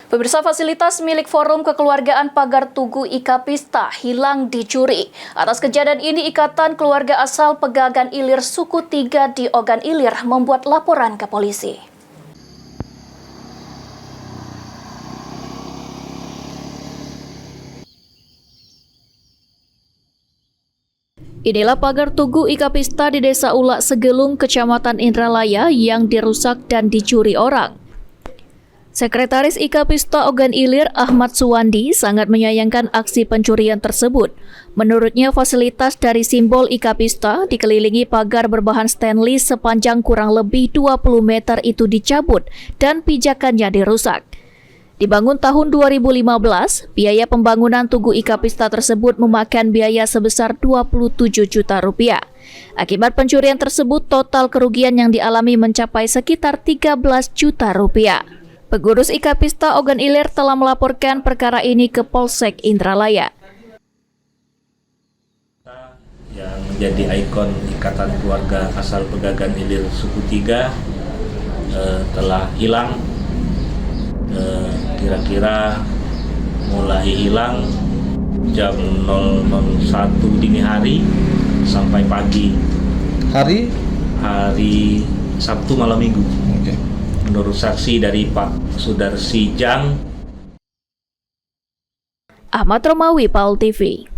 Pemirsa, fasilitas milik Forum Kekeluargaan Pagar Tugu Ika Pista hilang dicuri. Atas kejadian ini, Ikatan Keluarga Asal Pegagan Ilir Suku 3 di Ogan Ilir membuat laporan ke polisi. Inilah pagar Tugu Ika Pista di Desa Ulak Segelung, Kecamatan Indralaya yang dirusak dan dicuri orang. Sekretaris Ika Pista Ogan Ilir, Ahmad Suwandi, sangat menyayangkan aksi pencurian tersebut. Menurutnya, fasilitas dari simbol Ika Pista dikelilingi pagar berbahan stainless sepanjang kurang lebih 20 meter itu dicabut dan pijakannya dirusak. Dibangun tahun 2015, biaya pembangunan Tugu Ika Pista tersebut memakan biaya sebesar 27 juta rupiah. Akibat pencurian tersebut, total kerugian yang dialami mencapai sekitar 13 juta rupiah. Pengurus Ika Pista Ogan Ilir telah melaporkan perkara ini ke Polsek Indralaya. Yang menjadi ikon Ikatan Keluarga Asal Pegagan Ilir Suku 3 telah hilang. Kira-kira mulai hilang jam 001 dini hari sampai pagi. Hari Sabtu malam Minggu. Okay. Menurut saksi dari Pak Sudarsi Jang. Ahmad Romawi, PAL TV.